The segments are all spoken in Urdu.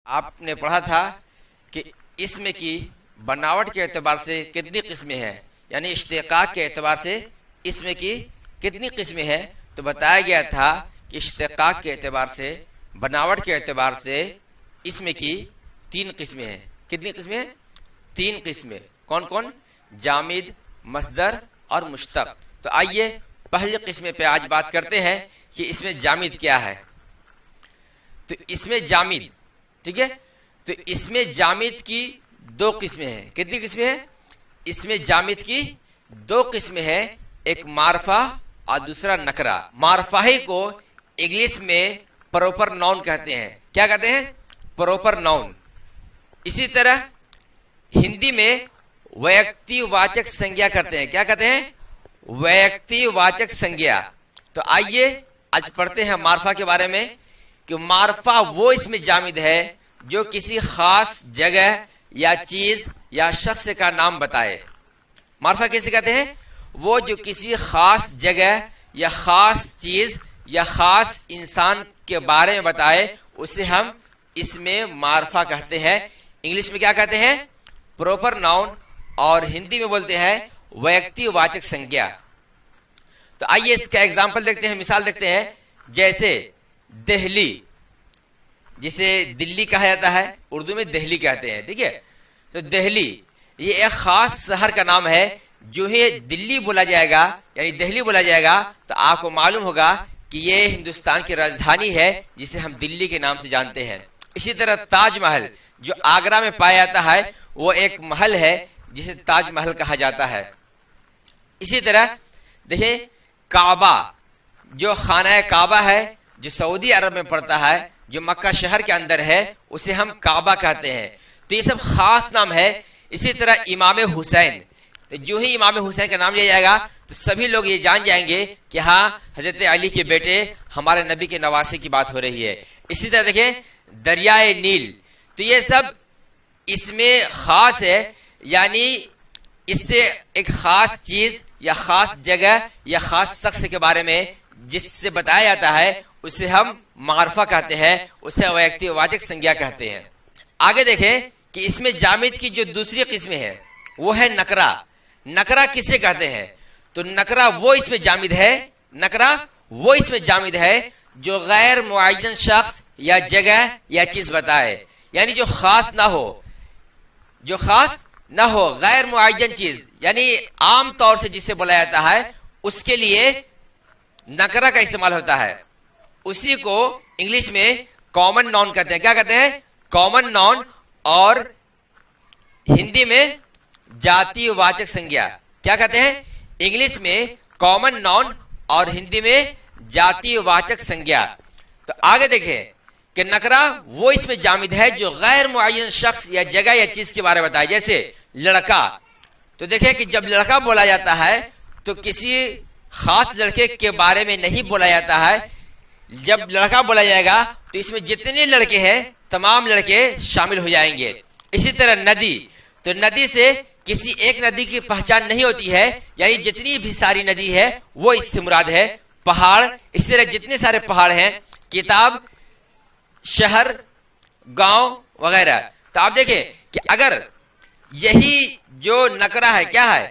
آپ نے پڑھا تھا کہ اسم کی بناوٹ کے اعتبار سے کتنی قسمیں ہیں، یعنی اشتقاق کے اعتبار سے اسم کی کتنی قسمیں ہیں، تو بتایا گیا تھا کہ اشتقاق کے اعتبار سے، بناوٹ کے اعتبار سے اسم کی 3 قسمیں ہیں۔ کتنی قسمیں ہیں؟ 3 قسمیں۔ کون کون؟ جامد، مصدر اور مشتق۔ تو آئیے پہلی قسم پہ آج بات کرتے ہیں کہ اس میں جامد کیا ہے۔ تو اس میں جامد، ٹھیک ہے، تو اس میں جامد کی 2 قسمیں ہیں۔ کتنی قسمیں ہیں؟ اس میں جامد کی 2 قسمیں ہیں، ایک معرفہ اور دوسرا نکرہ۔ معرفہ ہی کو انگلش میں پراپر ناؤن کہتے ہیں۔ کیا کہتے ہیں؟ Proper noun. اسی طرح ہندی میں ویکتی واچک سنجھا کرتے ہیں۔ کیا کہتے ہیں؟ ویکتی واچک سنجھا۔ تو آئیے آج پڑھتے ہیں معرفہ کے بارے میں کہ معرفہ وہ اس میں جامد ہے جو کسی خاص جگہ یا چیز یا شخص کا نام بتائے۔ معرفہ کیسے کہتے ہیں؟ وہ جو کسی خاص جگہ یا خاص چیز یا خاص انسان کے بارے میں بتائے، اسے ہم اس میں معرفہ کہتے ہیں۔ انگلش میں کیا کہتے ہیں؟ پراپر ناؤن، اور ہندی میں بولتے ہیں ویکتی واچک سنجھا۔ تو آئیے اس کا ایگزامپل دیکھتے ہیں، مثال دیکھتے ہیں۔ جیسے دہلی، جسے دلی کہا جاتا ہے، اردو میں دہلی کہتے ہیں، ٹھیک ہے۔ تو دہلی یہ ایک خاص شہر کا نام ہے۔ جو ہی دلی بولا جائے گا، یعنی دہلی بولا جائے گا، تو آپ کو معلوم ہوگا کہ یہ ہندوستان کی راجدھانی ہے جسے ہم دلی کے نام سے جانتے ہیں۔ اسی طرح تاج محل جو آگرہ میں پایا جاتا ہے، وہ ایک محل ہے جسے تاج محل کہا جاتا ہے۔ اسی طرح دیکھیں کعبہ، جو خانہ کعبہ ہے جو سعودی عرب میں پڑتا ہے، جو مکہ شہر کے اندر ہے، اسے ہم کعبہ کہتے ہیں۔ تو یہ سب خاص نام ہے۔ اسی طرح امام حسین، تو جو ہی امام حسین کا نام لیا جائے گا تو سبھی لوگ یہ جان جائیں گے کہ ہاں حضرت علی کے بیٹے ہمارے نبی کے نواسے کی بات ہو رہی ہے۔ اسی طرح دیکھیں دریائے نیل، تو یہ سب اس میں خاص ہے، یعنی اس سے ایک خاص چیز یا خاص جگہ یا خاص شخص کے بارے میں جس سے بتایا جاتا ہے اسے ہم معرفہ کہتے ہیں، اسے ویکتی واچک سنجھا کہتے ہیں۔ آگے دیکھیں کہ اس میں جامد کی جو دوسری قسم ہے وہ ہے نکرہ۔ نکرہ کسے کہتے ہیں؟ تو نکرہ وہ اس میں جامد ہے، نکرہ وہ اس میں جامد ہے جو غیر معین شخص یا جگہ یا چیز بتائے، یعنی جو خاص نہ ہو، جو خاص نہ ہو، غیر معین چیز، یعنی عام طور سے جسے بولا جاتا ہے اس کے لیے نکرہ کا استعمال ہوتا ہے۔ اسی کو انگلش میں کامن ناؤن کہتے ہیں۔ کیا کہتے ہیں؟ کامن ناؤن، اور ہندی میں جاتی واچک سنجھا۔ کیا کہتے ہیں؟ انگلش میں کامن ناؤن اور ہندی میں جاتی واچک سنجھا۔ تو آگے دیکھیں کہ نکرہ وہ اس میں جامد ہے جو غیر معین شخص یا جگہ یا چیز کے بارے میں بتائے۔ جیسے لڑکا، تو دیکھیں کہ جب لڑکا بولا جاتا ہے تو کسی خاص لڑکے کے بارے میں نہیں بولا جاتا ہے۔ جب لڑکا بولا جائے گا تو اس میں جتنے لڑکے ہیں تمام لڑکے شامل ہو جائیں گے۔ اسی طرح ندی، تو ندی سے کسی ایک ندی کی پہچان نہیں ہوتی ہے، یعنی جتنی بھی ساری ندی ہے وہ اس سے مراد ہے۔ پہاڑ، اسی طرح جتنے سارے پہاڑ ہیں، کتاب، شہر، گاؤں وغیرہ۔ تو آپ دیکھیں کہ اگر یہی جو نکرہ ہے، کیا ہے؟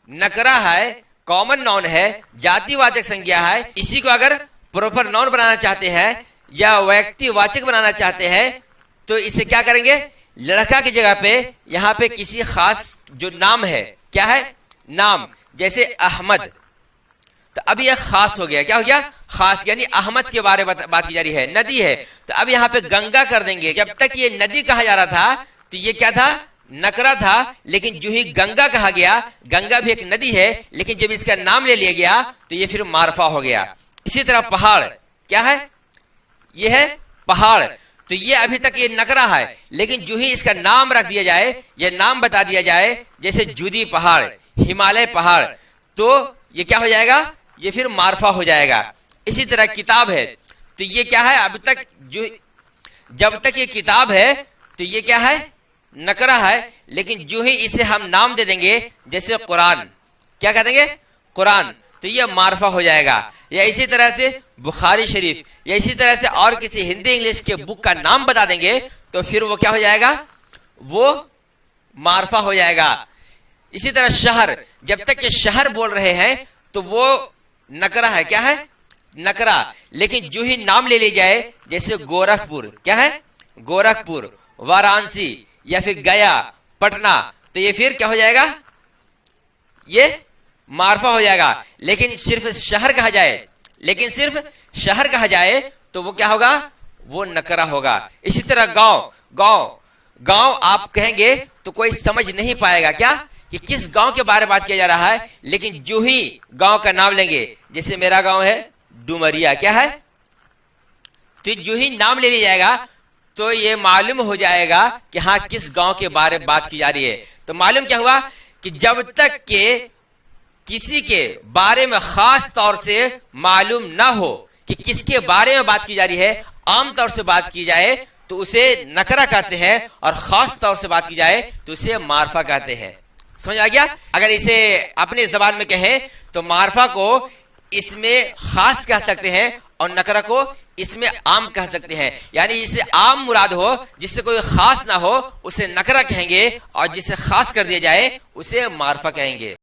نکرہ ہے، کامن ناؤن ہے، جاتی واچک سنجھا ہے، اسی کو اگر پراپر ناؤن بنانا چاہتے ہیں یا ویکتی واچک بنانا چاہتے ہیں تو اسے کیا کریں گے؟ لڑکا کی جگہ پہ یہاں پہ کسی خاص جو نام ہے، کیا ہے؟ نام، جیسے احمد، تو اب یہ خاص ہو گیا۔ کیا ہو گیا؟ خاص، یعنی احمد کے بارے میں بات کی جا رہی ہے۔ ندی ہے تو اب یہاں پہ گنگا کر دیں گے۔ جب تک یہ ندی کہا جا رہا تھا تو یہ کیا تھا؟ نکرہ تھا، لیکن جو ہی گنگا کہا گیا، گنگا بھی ایک ندی ہے، لیکن جب اس کا نام لے لیا گیا تو یہ پھر معرفہ ہو گیا۔ اسی طرح پہاڑ، کیا ہے؟ یہ ہے پہاڑ، تو یہ ابھی تک یہ نکرہ ہے، لیکن جو ہی اس کا نام رکھ دیا جائے، یہ نام بتا دیا جائے، جیسے جودی پہاڑ، ہمالیہ پہاڑ، تو یہ کیا ہو جائے گا؟ یہ پھر معرفہ ہو جائے گا۔ اسی طرح کتاب ہے، تو یہ کیا ہے؟ اب تک جب تک یہ کتاب ہے تو یہ کیا ہے؟ نکرہ ہے، لیکن جو ہی اسے ہم نام دے دیں گے، جیسے قرآن، کیا کہہ دیں گے؟ قرآن، تو یہ معرفہ ہو جائے گا. یا اسی طرح سے بخاری شریف یا اسی طرح سے اور کسی ہندی انگلش کے بک کا نام بتا دیں گے تو پھر وہ کیا ہو جائے گا؟ وہ معرفہ ہو جائے گا. اسی طرح شہر، جب تک کہ شہر بول رہے ہیں تو وہ نکرہ ہے. کیا ہے؟ نکرہ. لیکن جو ہی نام لے لی جائے جیسے گورکھپور، کیا ہے؟ گورکھپور، وارانسی یا پھر گیا، پٹنہ، تو یہ پھر کیا ہو جائے گا؟ یہ معرفہ ہو جائے گا. لیکن صرف شہر کہا جائے تو وہ کیا ہوگا؟ وہ نکرہ ہوگا. اسی طرح گاؤں آپ کہیں گے تو کوئی سمجھ نہیں پائے گا کیا کہ کس گاؤں کے بارے میں بات کیا جا رہا ہے. لیکن جو ہی گاؤں کا نام لیں گے، جیسے میرا گاؤں ہے ڈومریا، کیا ہے؟ تو جو ہی نام لے لیا جائے گا تو یہ معلوم ہو جائے گا کہ ہاں کس گاؤں کے بارے میں بات کی جا رہی ہے. تو معلوم کیا ہوا کہ جب تک کہ کسی کے بارے میں خاص طور سے معلوم نہ ہو کہ کس کے بارے میں بات کی جا رہی ہے، عام طور سے بات کی جائے تو اسے نکرہ کہتے ہیں، اور خاص طور سے بات کی جائے تو اسے معرفہ کہتے ہیں. سمجھ آ گیا؟ اگر اسے اپنی زبان میں کہیں تو معرفہ کو اس میں خاص کہہ سکتے ہیں اور نکرہ کو اس میں عام کہہ سکتے ہیں. یعنی جسے عام مراد ہو، جس سے کوئی خاص نہ ہو، اسے نکرہ کہیں گے، اور جسے خاص کر دیا جائے اسے معرفہ کہیں گے.